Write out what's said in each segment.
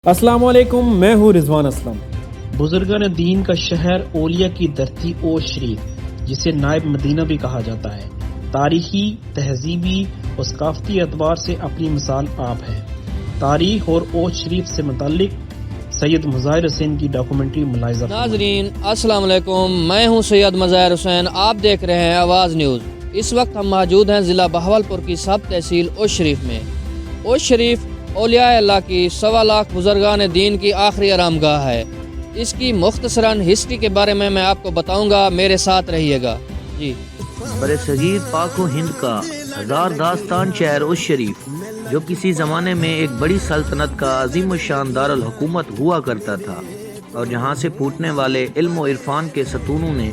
अस्सलाम वालेकुम, मैं हूँ रिजवान असलम। बुजुर्गान दीन का शहर ओलिया की धरती ओश शरीफ, जिसे नायब मदीना भी कहा जाता है, तारीखी, तहजीबी और सकाफती एतबार से अपनी मिसाल आप है। तारीख और ओश शरीफ से मुतालिक सैयद मुज़ाहिर हुसैन की डॉक्यूमेंट्री मुलाहिजा। नाजरीन अस्सलाम वालेकुम, मैं हूं सैयद मुज़ाहिर हुसैन। आप देख रहे हैं आवाज़ न्यूज़। इस वक्त हम मौजूद हैं ज़िला बहावलपुर की सब तहसील ओश शरीफ में। ओश शरीफ औलिया अल्लाह की 1.25 लाख बुजुर्गान दीन की आखिरी आरामगाह है। इसकी मुख्तसरन हिस्ट्री के बारे में मैं आपको बताऊंगा, मेरे साथ रहिएगा जी। बरसगीर पाक व हिंद का हजार दास्तान शहर ओश शरीफ, जो किसी ज़माने में एक बड़ी सल्तनत का अजीम शान दारुल हुकूमत हुआ करता था, और जहाँ से फूटने वाले इल्म व इरफान के सतूनों ने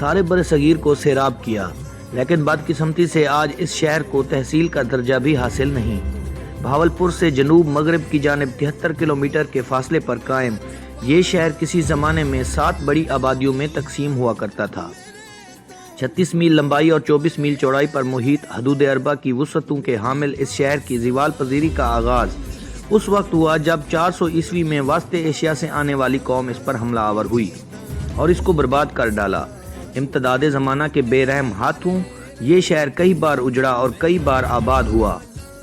सारे बरसगीर को सैराब किया, लेकिन बदकिस्मती से आज इस शहर को तहसील का दर्जा भी हासिल नहीं। भावलपुर से जनूब मगरब की जानिब 73 किलोमीटर के फासले पर कायम ये शहर किसी ज़माने में 7 बड़ी आबादियों में तकसीम हुआ करता था। 36 मील लंबाई और 24 मील चौड़ाई पर मुहित हदूद अरबा की वसअतों के हामिल इस शहर की ज़िवाल पजीरी का आगाज़ उस वक्त हुआ जब 400 ईस्वी में वास्ते एशिया से आने वाली कौम इस पर हमला आवर हुई और इसको बर्बाद कर डाला। इम्तदाद ज़माना के बेरहम हाथों ये शहर कई बार उजड़ा और कई बार आबाद हुआ।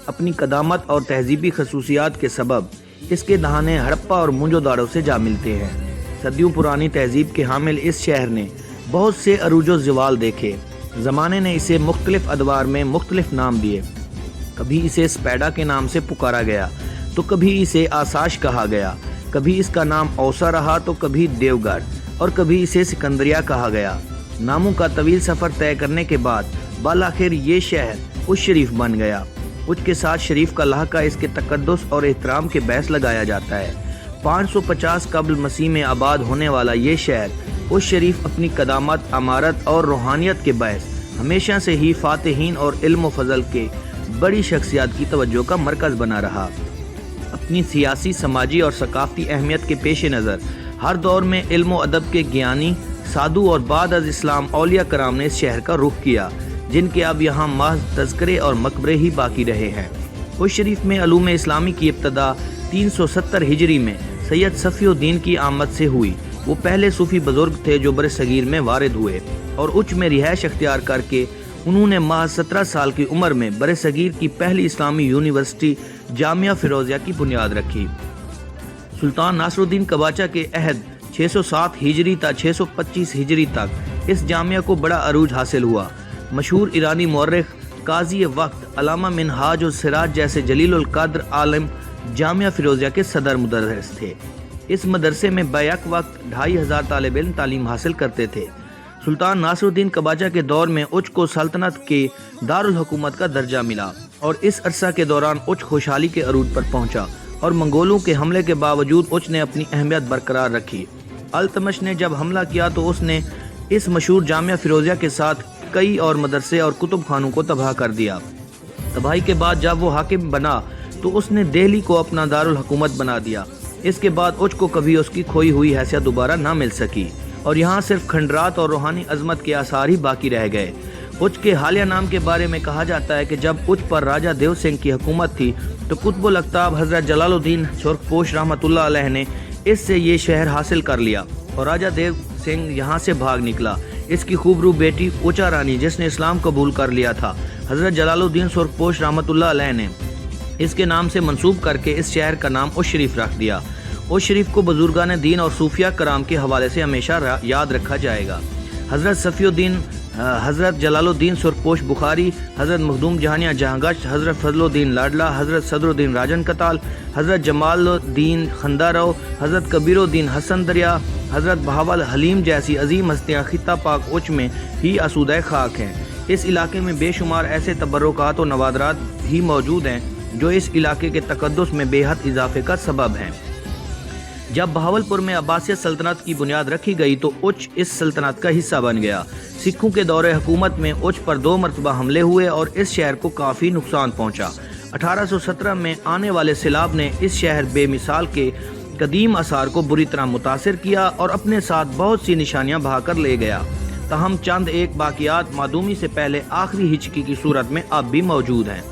अपनी कदामत और तहजीबी खसूसियात के सबब इसके दहाने हड़प्पा और मुंजोदारों से जा मिलते हैं। सदियों पुरानी तहजीब के हामिल इस शहर ने बहुत से अरूजो ज़वाल देखे। ज़माने ने इसे मुख्तलिफ अदवार में मुख्तलिफ नाम दिए। कभी इसे स्पैडा के नाम से पुकारा गया तो कभी इसे आसाश कहा गया, कभी इसका नाम औसा रहा तो कभी देवगढ़ और कभी इसे सिकंदरिया कहा गया। नामों का तवील सफ़र तय करने के बाद बालाखिर ये शहर उस शरीफ बन गया। उच के साथ शरीफ का लहका इसके तकद्दुस और एहतराम के बहस लगाया जाता है। 550 कबल मसीह में आबाद होने वाला ये शहर उस शरीफ अपनी कदामत, अमारत और रूहानियत के बहस हमेशा से ही फातिहीन और इल्म फजल के बड़ी शख्सियत की तवज्जो का मरकज़ बना रहा। अपनी सियासी, समाजी और सकाफती अहमियत के पेश नज़र हर दौर में इल्म व अदब के ज्ञानी, साधु और बाद अज़ इस्लाम औलिया कराम ने इस शहर का रुख किया, जिनके अब यहाँ महज तज़किरे और मकबरे ही बाकी रहे हैं। उस शरीफ में अलूम इस्लामी की इब्तदा 370 हिजरी में सैयद सफ़ीउद्दीन की आमद से हुई। वो पहले सूफ़ी बुज़ुर्ग थे जो बरसगीर में वारिद हुए और उच्च में रिहाइश अख्तियार करके उन्होंने महज 17 साल की उम्र में बरसगीर की पहली इस्लामी यूनिवर्सिटी जामिया फ़िरोज़िया की बुनियाद रखी। सुल्तान नासरुद्दीन कबाचा के अहद 607 हिजरी तक 625 हिजरी तक इस जामिया को बड़ा अरूज हासिल हुआ। मशहूर ईरानी मौर्रिख काजी वक्त अलामा मिनहाज और सिराज जैसे जलील कद्र आलिम जामिया फ़िरोज़िया के सदर मुदर्रिस थे। इस मदरसे में बैक वक्त 2500 तालिब इल्म तालीम हासिल करते थे। सुल्तान नासरुद्दीन कबाचा के दौर में उच को सल्तनत के दारुल हुकूमत का दर्जा मिला और इस अरसा के दौरान उच खुशहाली के अरूज पर पहुंचा और मंगोलों के हमले के बावजूद उच ने अपनी अहमियत बरकरार रखी। अल्तमश ने जब हमला किया तो उसने इस मशहूर जामिया फ़िरोज़िया के साथ कई और मदरसे और कुतुब खानों को तबाह कर दिया। तबाही के बाद जब वो हाकिम बना तो उसने दिल्ली को अपना दारुल हुकूमत बना दिया। इसके बाद उच को कभी उसकी खोई हुई हैसियत दोबारा ना मिल सकी और यहाँ सिर्फ खंडरात और रूहानी अजमत के आसार ही बाकी रह गए। उच के हालिया नाम के बारे में कहा जाता है कि जब उच पर राजा देव सिंह की हुकूमत थी तो कुतुबुल अख्ताब हज़रत जलालुद्दीन सुर्खपोश रहमतुल्लाह अलैह ने इससे ये शहर हासिल कर लिया और राजा देव सिंह यहाँ से भाग निकला। इसकी खूबरू बेटी ऊचा रानी, जिसने इस्लाम कबूल कर लिया था, हज़रत जलालुद्दीन सुर्खपोश रहमतुल्लाह अलैह ने इसके नाम से मंसूब करके इस शहर का नाम उस शरीफ रख दिया। उस शरीफ को बुजुर्गान दीन और सूफिया कराम के हवाले से हमेशा याद रखा जाएगा। हज़रत सफ़ीउद्दीन, हज़रत जलालुद्दीन सुर्खपोश बुखारी, हज़रत मखदूम जहानिया जहांगश, हज़रत फजलुद्दीन लाडला, हज़रत सदरुद्दीन राजन कताल, हज़रत जमालुद्दीन खंदारो, हज़रत कबीरुद्दीन हसन दरिया, हज़रत बहावल हलीम जैसी अजीम हस्तियाँ खिता पाक उच में ही आसूदा खाक हैं। इस इलाके में बेशुमार ऐसे तबर्रुकात और नवादरात भी मौजूद हैं जो इस इलाके के तकद्दुस में बेहद इजाफे का सबब हैं। जब बहावलपुर में अब्बासियत सल्तनत की बुनियाद रखी गई तो उच इस सल्तनत का हिस्सा बन गया। सिखों के दौरे हुकूमत में उच पर 2 मरतबा हमले हुए और इस शहर को काफ़ी नुकसान पहुंचा। 1817 में आने वाले सैलाब ने इस शहर बेमिसाल के कदीम आसार को बुरी तरह मुतासिर किया और अपने साथ बहुत सी निशानियां बहाकर ले गया। तहम चंद एक बाकियात मादूमी से पहले आखिरी हिचकी की सूरत में अब भी मौजूद हैं।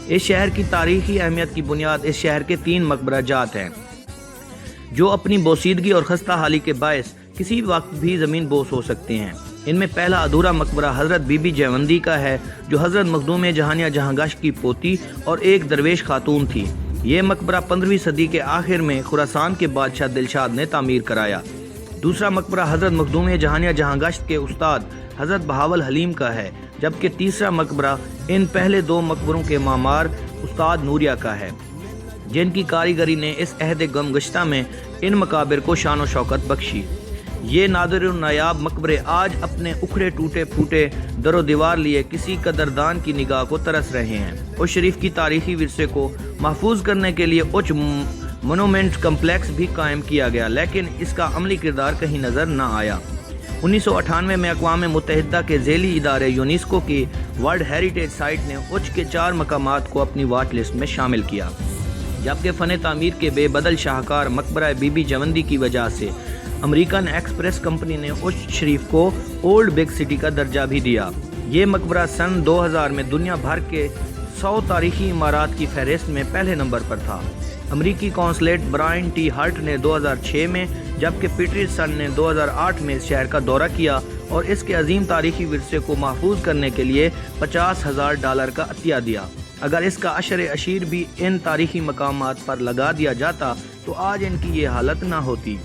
इस शहर की तारीखी अहमियत की बुनियाद इस शहर के 3 मकबरा जात हैं। جو اپنی بوسیدگی اور خستہ حالی کے باعث کسی وقت بھی زمین بوس ہو سکتے ہیں۔ ان میں پہلا ادھورا مقبرہ حضرت بی بی جیوندی کا ہے، جو حضرت مخدوم جہانیہ جہاں گشت کی پوتی اور ایک درویش خاتون تھی۔ یہ مقبرہ 15ویں صدی کے آخر میں خراسان کے بادشاہ دلشاد نے تعمیر کرایا۔ دوسرا مقبرہ حضرت مخدوم جہانیہ جہاں گشت کے استاد حضرت بہاول حلیم کا ہے، جبکہ تیسرا مقبرہ ان پہلے دو مقبروں کے معمار استاد نوریہ کا ہے، جن کی کاریگری نے اس عہد گم گشتہ میں ان مقابر کو شان و شوکت بخشی۔ یہ نادر و نایاب مقبرے آج اپنے اکھڑے ٹوٹے پھوٹے در و دیوار لیے کسی قدردان کی نگاہ کو ترس رہے ہیں۔ اس شریف کی تاریخی ورثے کو محفوظ کرنے کے لیے اچ مونومنٹ کمپلیکس بھی قائم کیا گیا، لیکن اس کا عملی کردار کہیں نظر نہ آیا۔ 1998 میں اقوام متحدہ کے ذیلی ادارے یونیسکو کی ورلڈ ہیریٹیج سائٹ نے اچ کے 4 مقامات کو اپنی واچ لسٹ میں شامل کیا، جبکہ فن تعمیر کے بے بدل شاہکار مقبرہ بی بی جیوندی کی وجہ سے امریکن ایکسپریس کمپنی نے اچ شریف کو اولڈ بگ سٹی کا درجہ بھی دیا۔ یہ مقبرہ سن 2000 میں دنیا بھر کے 100 تاریخی عمارات کی فہرست میں پہلے نمبر پر تھا۔ امریکی قونصلیٹ برائن ٹی ہرٹ نے 2006 میں، جبکہ پیٹرسن نے 2008 میں اس شہر کا دورہ کیا اور اس کے عظیم تاریخی ورثے کو محفوظ کرنے کے لیے $50,000 کا عطیہ دیا۔ اگر اس کا عشر اشیر بھی ان تاریخی مقامات پر لگا دیا جاتا تو آج ان کی یہ حالت نہ ہوتی۔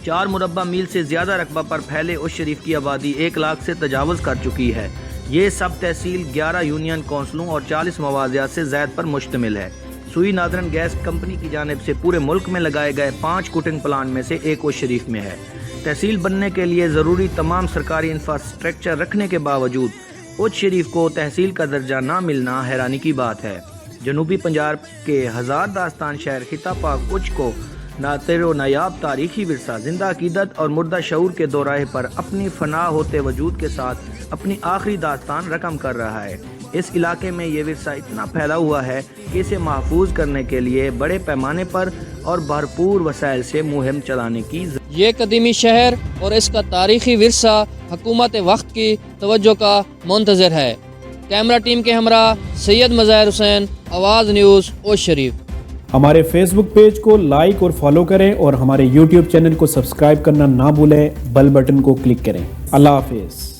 4 مربع میل سے زیادہ رقبہ پر پھیلے اس شریف کی آبادی 1 لاکھ سے تجاوز کر چکی ہے۔ یہ سب تحصیل 11 یونین کونسلوں اور 40 مواضعات سے زائد پر مشتمل ہے۔ سوئی نادرن گیس کمپنی کی جانب سے پورے ملک میں لگائے گئے 5 کوٹنگ پلانٹ میں سے ایک اس شریف میں ہے۔ تحصیل بننے کے لیے ضروری تمام سرکاری انفراسٹرکچر رکھنے کے باوجود اچ شریف کو تحصیل کا درجہ نہ ملنا حیرانی کی بات ہے۔ جنوبی پنجاب کے ہزار داستان شہر خطہ پاک اچ کو نادر و نایاب تاریخی ورثہ، زندہ عقیدت اور مردہ شعور کے دوراہے پر اپنی فنا ہوتے وجود کے ساتھ اپنی آخری داستان رقم کر رہا ہے۔ اس علاقے میں یہ ورثہ اتنا پھیلا ہوا ہے کہ اسے محفوظ کرنے کے لیے بڑے پیمانے پر اور بھرپور وسائل سے مہم چلانے کی یہ قدیمی شہر اور اس کا تاریخی ورثہ حکومت وقت کی توجہ کا منتظر ہے۔ کیمرہ ٹیم کے ہمراہ سید مظاہر حسین، آواز نیوز، اوش شریف۔ ہمارے فیس بک پیج کو لائک اور فالو کریں اور ہمارے یوٹیوب چینل کو سبسکرائب کرنا نہ بھولیں، بیل بٹن کو کلک کریں۔ اللہ حافظ۔